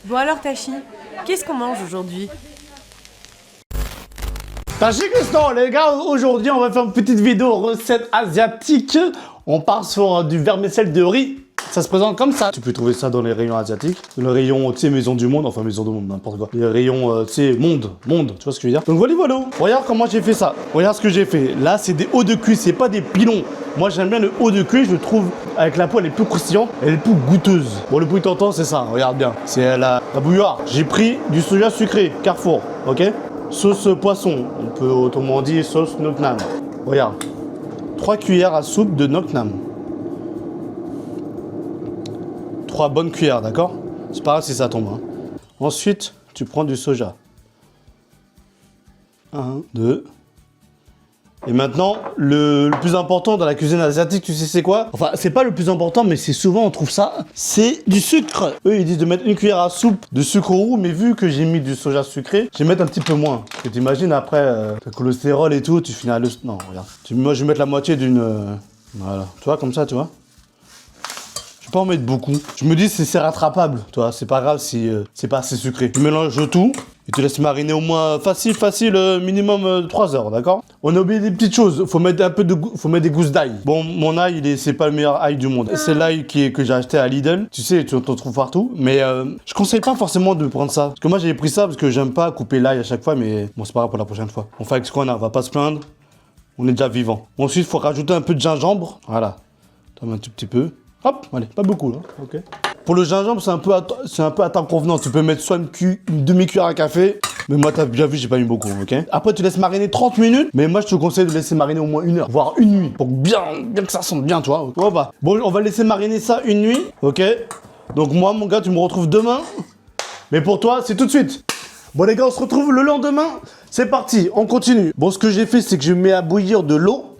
Bon alors Tachi, qu'est-ce qu'on mange aujourd'hui? Sachez que non, les gars, aujourd'hui on va faire une petite vidéo recette asiatique. On part sur du vermicelle de riz. Ça se présente comme ça. Tu peux trouver ça dans les rayons asiatiques. Le rayon, tu sais, maison du monde, enfin maison du monde, n'importe quoi. Les rayons, tu sais, monde, tu vois ce que je veux dire. Donc voilà. Regarde comment j'ai fait ça. Regarde ce que j'ai fait. Là, c'est des hauts de cuisse, c'est pas des pilons. Moi, j'aime bien le haut de cuisse, je le trouve avec la peau, elle est plus croustillante, elle est plus goûteuse. Bon, le bruit que t'entends, c'est ça, regarde bien. C'est la bouilloire. J'ai pris du soja sucré, Carrefour, ok? Sauce poisson, on peut autrement dire sauce Nok Nam. Regarde. 3 cuillères à soupe de Nok Nam. 3 bonnes cuillères, d'accord? C'est pas grave si ça tombe. Hein. Ensuite, tu prends du soja. 1, 2. Et maintenant, le plus important dans la cuisine asiatique, tu sais c'est quoi? Enfin, c'est pas le plus important, mais c'est souvent on trouve ça. C'est du sucre. Eux, ils disent de mettre une cuillère à soupe de sucre roux, mais vu que j'ai mis du soja sucré, je vais mettre un petit peu moins. Parce que t'imagines après, le cholestérol et tout, tu finis à le... Non, regarde. Moi, je vais mettre la moitié d'une... Voilà. Tu vois, comme ça, tu vois? Je vais pas en mettre beaucoup. Je me dis c'est rattrapable, tu vois, c'est pas grave si c'est pas assez sucré. Tu mélanges tout et tu laisses mariner au moins facile, minimum 3 heures, d'accord? On a oublié des petites choses, faut mettre un peu de faut mettre des gousses d'ail. Bon, mon ail, c'est pas le meilleur ail du monde. C'est l'ail que j'ai acheté à Lidl. Tu sais, tu t'en trouves partout, mais je conseille pas forcément de prendre ça. Parce que moi j'avais pris ça parce que j'aime pas couper l'ail à chaque fois, mais bon, c'est pas grave pour la prochaine fois. On fait avec ce qu'on a, on va pas se plaindre. On est déjà vivant. Ensuite, il faut rajouter un peu de gingembre. Voilà. T'en mets un tout petit peu. Hop, allez, pas beaucoup là, ok. Pour le gingembre, c'est un peu à ta convenance. Tu peux mettre soit une demi-cuillère à café, mais moi, t'as bien vu, j'ai pas mis beaucoup, ok. Après, tu laisses mariner 30 minutes, mais moi, je te conseille de laisser mariner au moins 1 heure, voire une nuit, pour bien que ça sente bien, tu vois. Bon, on va laisser mariner ça une nuit, ok. Donc moi, mon gars, tu me retrouves demain, mais pour toi, c'est tout de suite. Bon les gars, on se retrouve le lendemain. C'est parti, on continue. Bon, ce que j'ai fait, c'est que je mets à bouillir de l'eau.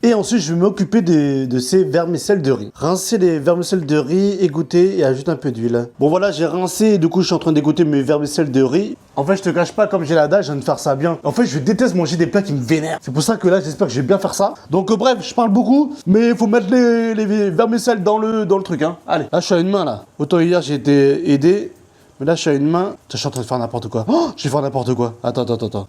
Et ensuite, je vais m'occuper de ces vermicelles de riz. Rincer les vermicelles de riz, égoutter et ajouter un peu d'huile. Bon voilà, j'ai rincé et du coup, je suis en train d'égoutter mes vermicelles de riz. En fait, je te cache pas, comme j'ai la dalle, je viens de faire ça bien. En fait, je déteste manger des plats qui me vénèrent. C'est pour ça que là, j'espère que je vais bien faire ça. Donc bref, je parle beaucoup, mais il faut mettre les vermicelles dans le truc. Hein. Allez, là, je suis à une main là. Autant hier, j'ai été aidé, mais là, je suis à une main. Je suis en train de faire n'importe quoi. Oh, je vais faire n'importe quoi. Attends.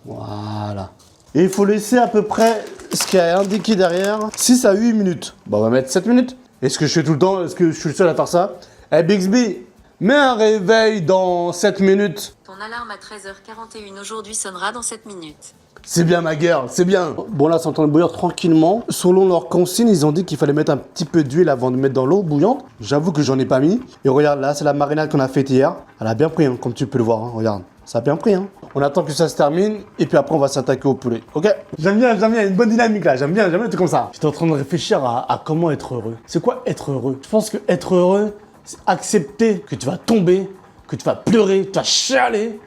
Voilà. Et il faut laisser à peu près ce qui est indiqué derrière, 6 à 8 minutes. Bon, on va mettre 7 minutes. Est-ce que je fais tout le temps? Est-ce que je suis le seul à faire ça? Eh, Bixby, mets un réveil dans 7 minutes. Ton alarme à 13h41 aujourd'hui sonnera dans 7 minutes. C'est bien ma gueule, c'est bien. Bon là, c'est en train de bouillir tranquillement. Selon leurs consignes, ils ont dit qu'il fallait mettre un petit peu d'huile avant de mettre dans l'eau bouillante. J'avoue que j'en ai pas mis. Et regarde là, c'est la marinade qu'on a faite hier. Elle a bien pris, hein, comme tu peux le voir, hein, regarde. Ça a bien pris, hein. On attend que ça se termine et puis après on va s'attaquer au poulet. Ok? J'aime bien, il y a une bonne dynamique là, j'aime bien tout comme ça. J'étais en train de réfléchir à comment être heureux. C'est quoi être heureux? Je pense que être heureux, c'est accepter que tu vas tomber, que tu vas pleurer, que tu vas chialer,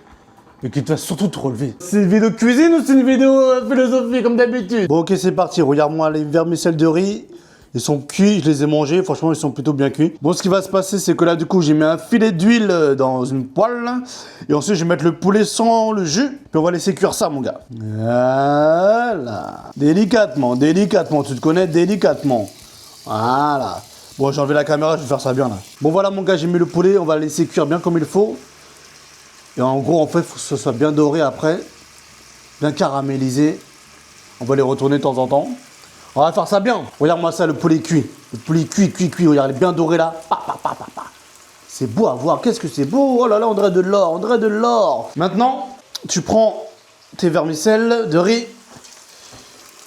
mais que tu vas surtout te relever. C'est une vidéo cuisine ou c'est une vidéo philosophie comme d'habitude? Bon ok, c'est parti, regarde-moi les vermicelles de riz. Ils sont cuits, je les ai mangés, franchement ils sont plutôt bien cuits. Bon, ce qui va se passer, c'est que là du coup j'ai mis un filet d'huile dans une poêle. Et ensuite je vais mettre le poulet sans le jus. Puis on va laisser cuire ça mon gars. Voilà. Délicatement, tu te connais délicatement. Voilà. Bon, j'ai enlevé la caméra, je vais faire ça bien là. Bon voilà mon gars, j'ai mis le poulet, on va le laisser cuire bien comme il faut. Et en gros en fait, il faut que ce soit bien doré après. Bien caramélisé. On va les retourner de temps en temps. On va faire ça bien. Regarde-moi ça, le poulet cuit. Le poulet cuit. Regarde, il est bien doré là. C'est beau à voir. Qu'est-ce que c'est beau. Oh là là, on dirait de l'or. Maintenant, tu prends tes vermicelles de riz.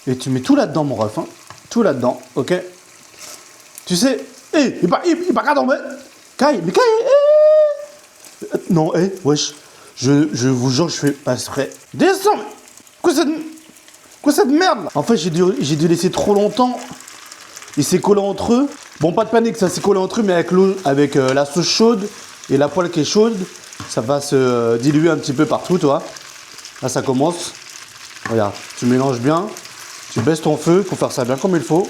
Et tu mets tout là-dedans, mon ref. Hein. Tout là-dedans, ok. Tu sais, il part pas tomber. Caille. Non, wesh. Je vous jure, je fais pas exprès. Descends. Quoi cette merde là? En fait, j'ai dû laisser trop longtemps. Il s'est collé entre eux. Bon, pas de panique, ça s'est collé entre eux, mais avec l'eau, avec la sauce chaude et la poêle qui est chaude, ça va se diluer un petit peu partout, tu vois. Là, ça commence. Regarde, tu mélanges bien. Tu baisses ton feu pour faire ça bien comme il faut.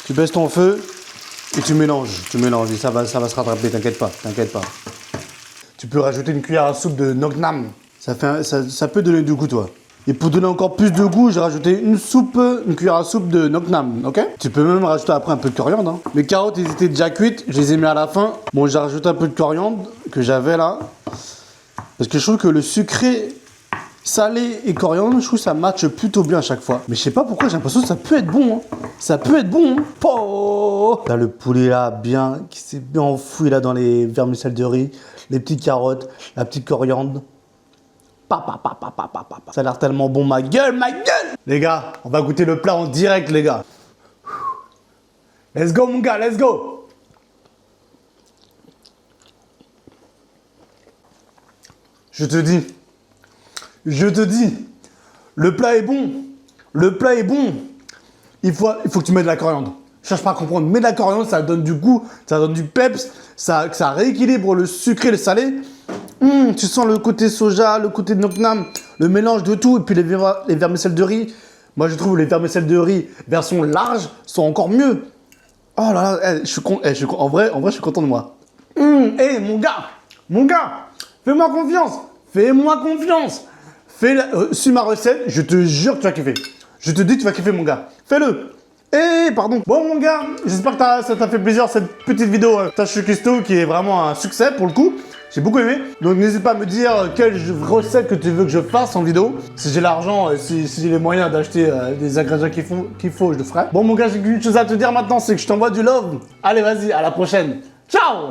Tu baisses ton feu et tu mélanges. Et ça va se rattraper, t'inquiète pas. Tu peux rajouter une cuillère à soupe de Nok Nam. Ça peut donner du goût, toi. Et pour donner encore plus de goût, j'ai rajouté une cuillère à soupe de Nok Nam, ok? Tu peux même rajouter après un peu de coriandre. Hein. Mes carottes, elles étaient déjà cuites, je les ai mis à la fin. Bon, j'ai rajouté un peu de coriandre que j'avais là. Parce que je trouve que le sucré, salé et coriandre, je trouve que ça matche plutôt bien à chaque fois. Mais je sais pas pourquoi, j'ai l'impression que ça peut être bon. Hein. Ça peut être bon. Hein. Oh, t'as le poulet là, bien, qui s'est bien enfoui là dans les vermicelles de riz, les petites carottes, la petite coriandre. Ça a l'air tellement bon, ma gueule, ma gueule! Les gars, on va goûter le plat en direct, les gars. Let's go, mon gars, let's go! Je te dis, le plat est bon. Le plat est bon. Il faut que tu mettes de la coriandre. Cherche pas à comprendre. Mets de la coriandre, ça donne du goût, ça donne du peps, ça rééquilibre le sucré et le salé. Tu sens le côté soja, le côté Nok Nam, le mélange de tout, et puis les vermicelles de riz. Moi, je trouve les vermicelles de riz version large sont encore mieux. Oh là là, en vrai, je suis content de moi. Mon gars, fais-moi confiance. Suis ma recette, je te jure que tu vas kiffer. Je te dis que tu vas kiffer, mon gars. Fais-le. Pardon. Bon, mon gars, j'espère que ça t'a fait plaisir cette petite vidéo Tâche Cuistot qui est vraiment un succès pour le coup. J'ai beaucoup aimé. Donc, n'hésite pas à me dire quelle recette que tu veux que je fasse en vidéo. Si j'ai l'argent, si j'ai les moyens d'acheter des ingrédients qu'il faut, je le ferai. Bon, mon gars, j'ai qu'une chose à te dire maintenant, c'est que je t'envoie du love. Allez, vas-y, à la prochaine. Ciao!